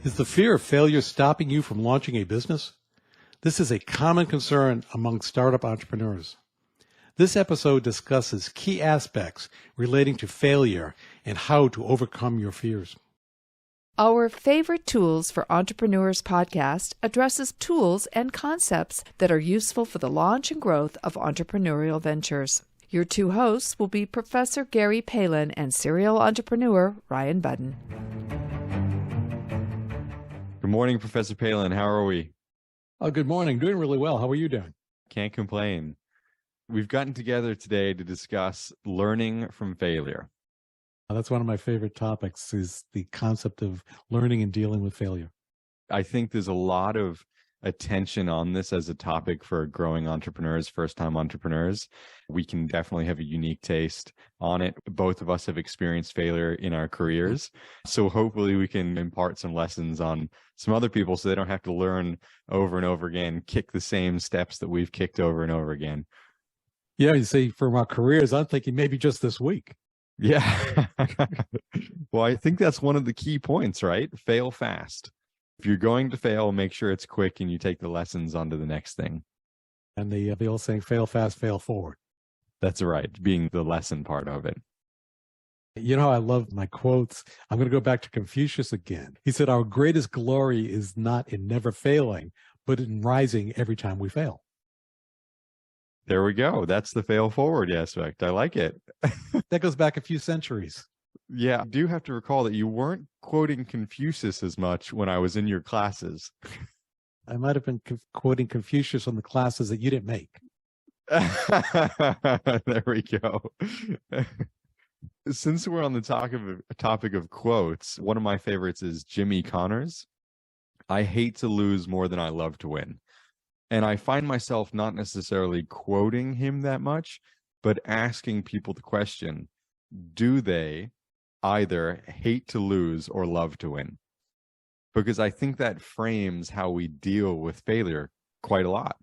Is the fear of failure stopping you from launching a business? This is a common concern among startup entrepreneurs. This episode discusses key aspects relating to failure and how to overcome your fears. Our Favorite Tools for Entrepreneurs podcast addresses tools and concepts that are useful for the launch and growth of entrepreneurial ventures. Your two hosts will be Professor Gary Palin and serial entrepreneur Ryan Budden. Good morning, Professor Palin. How are we? Oh, good morning. Doing really well. How are you doing? Can't complain. We've gotten together today to discuss learning from failure. That's one of my favorite topics, is the concept of learning and dealing with failure. I think there's a lot of attention on this as a topic for growing entrepreneurs, first-time entrepreneurs. We can definitely have a unique taste on it. Both of us have experienced failure in our careers. So hopefully we can impart some lessons on some other people so they don't have to learn over and over again, kick the same steps that we've kicked over and over again. Yeah, you see, from our careers, I'm thinking maybe just this week. Yeah. Well, I think that's one of the key points, right? Fail fast. If you're going to fail, make sure it's quick and you take the lessons on to the next thing. And the old saying, fail fast, fail forward. That's right, being the lesson part of it. You know, I love my quotes. I'm going to go back to Confucius again. He said, our greatest glory is not in never failing, but in rising every time we fail. There we go. That's the fail forward aspect. I like it. That goes back a few centuries. Yeah, I do have to recall that you weren't quoting Confucius as much when I was in your classes. I might have been quoting Confucius on the classes that you didn't make. There we go. Since we're on the topic of quotes, one of my favorites is Jimmy Connor's. I hate to lose more than I love to win. And I find myself not necessarily quoting him that much, but asking people the question, do they either hate to lose or love to win? Because I think that frames how we deal with failure quite a lot.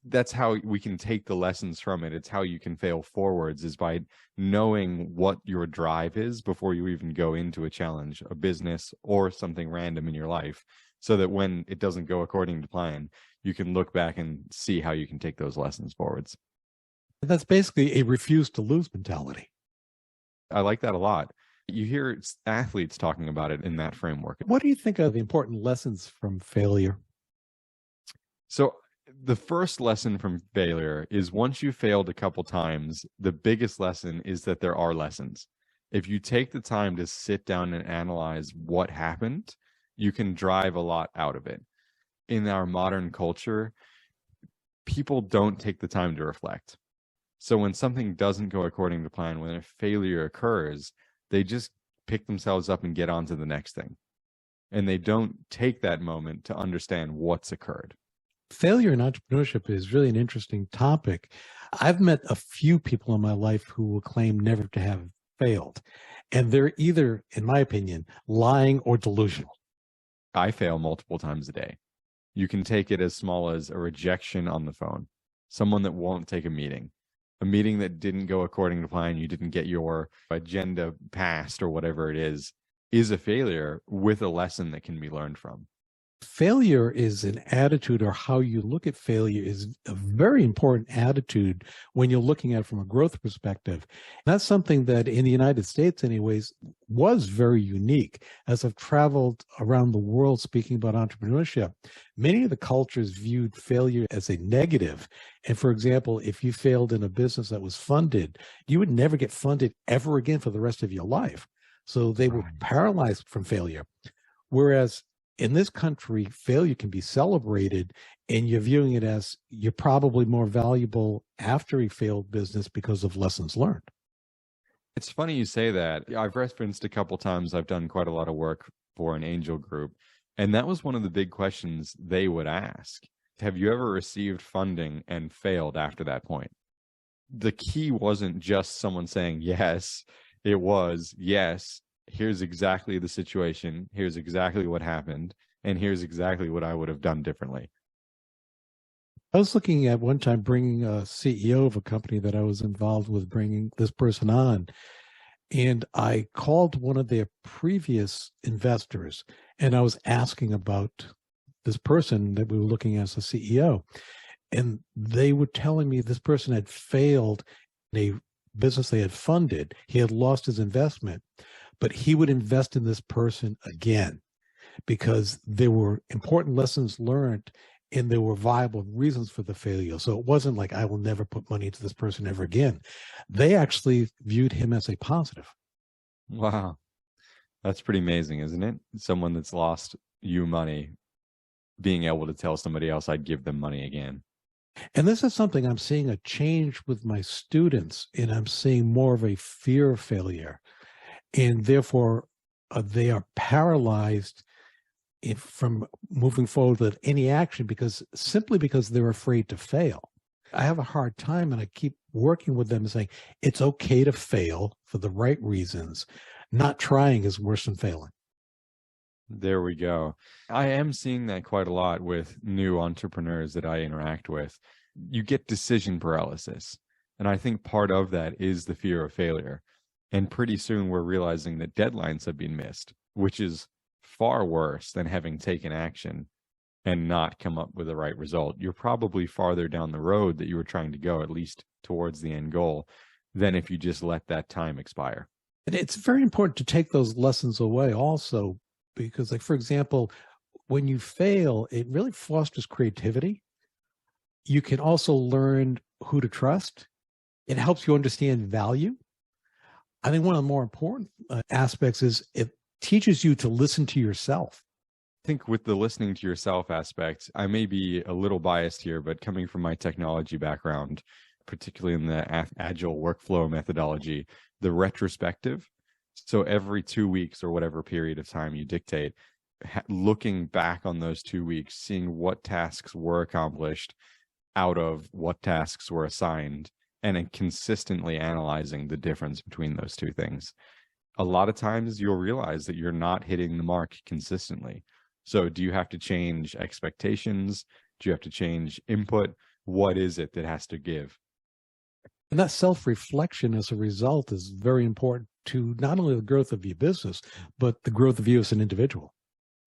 That's how we can take the lessons from it. It's how you can fail forwards, is by knowing what your drive is before you even go into a challenge, a business, or something random in your life, so that when it doesn't go according to plan, you can look back and see how you can take those lessons forwards. That's basically a refuse to lose mentality. I like that a lot. You hear athletes talking about it in that framework. What do you think are the important lessons from failure? So the first lesson from failure is, once you failed a couple times, the biggest lesson is that there are lessons. If you take the time to sit down and analyze what happened, you can drive a lot out of it. In our modern culture, people don't take the time to reflect. So when something doesn't go according to plan, when a failure occurs, they just pick themselves up and get on to the next thing. And they don't take that moment to understand what's occurred. Failure in entrepreneurship is really an interesting topic. I've met a few people in my life who will claim never to have failed. And they're either, in my opinion, lying or delusional. I fail multiple times a day. You can take it as small as a rejection on the phone, someone that won't take a meeting that didn't go according to plan, you didn't get your agenda passed or whatever it is a failure with a lesson that can be learned from. Failure is an attitude, or how you look at failure is a very important attitude when you're looking at it from a growth perspective. And that's something that in the United States anyways was very unique. As I've traveled around the world speaking about entrepreneurship, many of the cultures viewed failure as a negative. And for example, if you failed in a business that was funded, you would never get funded ever again for the rest of your life. So they were paralyzed from failure. Whereas in this country, failure can be celebrated, and you're viewing it as you're probably more valuable after a failed business because of lessons learned. It's funny you say that. I've referenced a couple times, I've done quite a lot of work for an angel group, and that was one of the big questions they would ask. Have you ever received funding and failed after that point? The key wasn't just someone saying yes, it was yes. Here's exactly the situation, here's exactly what happened, and here's exactly what I would have done differently. I was looking at one time bringing a CEO of a company that I was involved with, bringing this person on. And I called one of their previous investors, and I was asking about this person that we were looking at as a CEO. And they were telling me this person had failed in a business they had funded. He had lost his investment, but he would invest in this person again because there were important lessons learned and there were viable reasons for the failure. So it wasn't like, I will never put money into this person ever again. They actually viewed him as a positive. Wow. That's pretty amazing, isn't it? Someone that's lost you money being able to tell somebody else, I'd give them money again. And this is something I'm seeing a change with my students, and I'm seeing more of a fear of failure. And therefore, they are paralyzed from moving forward with any action simply because they're afraid to fail. I have a hard time, and I keep working with them and saying, it's okay to fail for the right reasons. Not trying is worse than failing. There we go. I am seeing that quite a lot with new entrepreneurs that I interact with. You get decision paralysis. And I think part of that is the fear of failure. And pretty soon we're realizing that deadlines have been missed, which is far worse than having taken action and not come up with the right result. You're probably farther down the road that you were trying to go, at least towards the end goal, than if you just let that time expire. And it's very important to take those lessons away also, because, like, for example, when you fail, it really fosters creativity. You can also learn who to trust. It helps you understand value. I think one of the more important aspects is it teaches you to listen to yourself. I think with the listening to yourself aspect, I may be a little biased here, but coming from my technology background, particularly in the agile workflow methodology, the retrospective. So every 2 weeks or whatever period of time you dictate, looking back on those 2 weeks, seeing what tasks were accomplished out of what tasks were assigned, and then consistently analyzing the difference between those two things. A lot of times you'll realize that you're not hitting the mark consistently. So do you have to change expectations? Do you have to change input? What is it that has to give? And that self-reflection as a result is very important to not only the growth of your business, but the growth of you as an individual.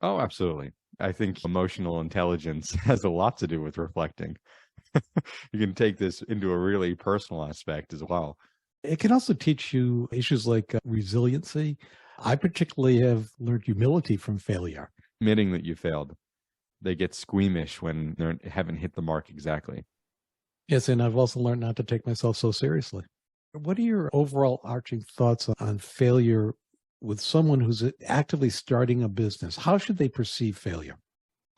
Oh, absolutely. I think emotional intelligence has a lot to do with reflecting. You can take this into a really personal aspect as well. It can also teach you issues like resiliency. I particularly have learned humility from failure. Admitting that you failed. They get squeamish when they haven't hit the mark exactly. Yes, and I've also learned not to take myself so seriously. What are your overall arching thoughts on failure with someone who's actively starting a business? How should they perceive failure?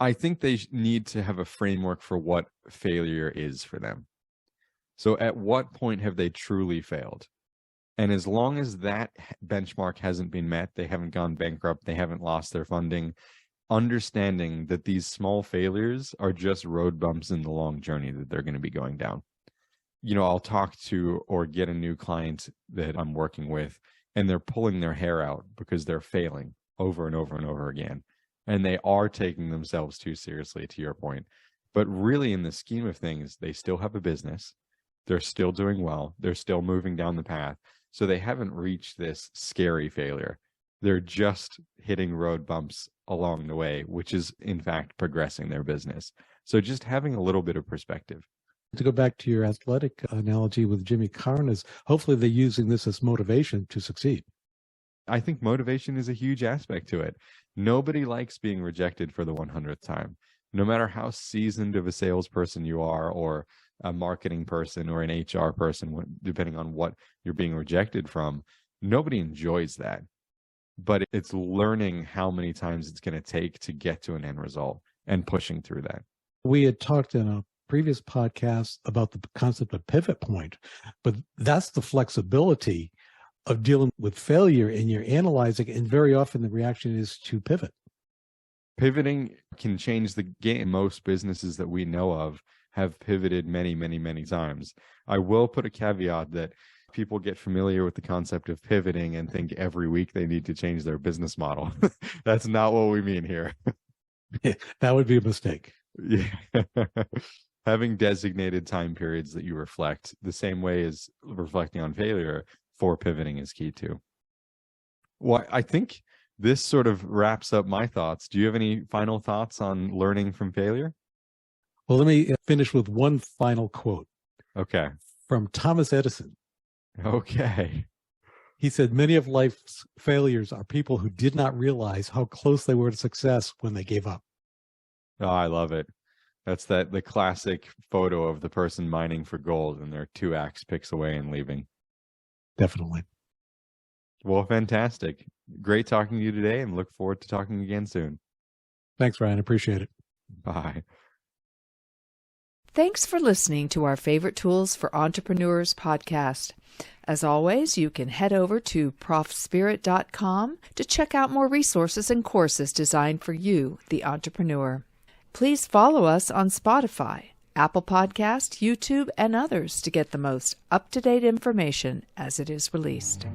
I think they need to have a framework for what failure is for them. So at what point have they truly failed? And as long as that benchmark hasn't been met, they haven't gone bankrupt, they haven't lost their funding, understanding that these small failures are just road bumps in the long journey that they're going to be going down. You know, I'll talk to or get a new client that I'm working with, and they're pulling their hair out because they're failing over and over and over again. And they are taking themselves too seriously, to your point. But really, in the scheme of things, they still have a business. They're still doing well. They're still moving down the path. So they haven't reached this scary failure. They're just hitting road bumps along the way, which is, in fact, progressing their business. So just having a little bit of perspective. To go back to your athletic analogy with Jimmy Carn, is hopefully they're using this as motivation to succeed. I think motivation is a huge aspect to it. Nobody likes being rejected for the 100th time. No matter how seasoned of a salesperson you are, or a marketing person, or an HR person, depending on what you're being rejected from, nobody enjoys that. But it's learning how many times it's going to take to get to an end result and pushing through that. We had talked in a previous podcast about the concept of pivot point, but that's the flexibility of dealing with failure, and you're analyzing, and very often the reaction is to pivot. Pivoting can change the game. Most businesses that we know of have pivoted many, many, many times. I will put a caveat that people get familiar with the concept of pivoting and think every week they need to change their business model. That's not what we mean here. That would be a mistake. Yeah. Having designated time periods that you reflect, the same way as reflecting on failure for pivoting, is key too. Well, I think this sort of wraps up my thoughts. Do you have any final thoughts on learning from failure? Well, let me finish with one final quote. Okay. From Thomas Edison. Okay. He said, many of life's failures are people who did not realize how close they were to success when they gave up. Oh, I love it. That's the classic photo of the person mining for gold and they're 2 axe picks away and leaving. Definitely. Well, fantastic. Great talking to you today and look forward to talking again soon. Thanks, Ryan. Appreciate it. Bye. Thanks for listening to our Favorite Tools for Entrepreneurs podcast. As always, you can head over to ProfSpirit.com to check out more resources and courses designed for you, the entrepreneur. Please follow us on Spotify, Apple Podcast, YouTube, and others to get the most up-to-date information as it is released.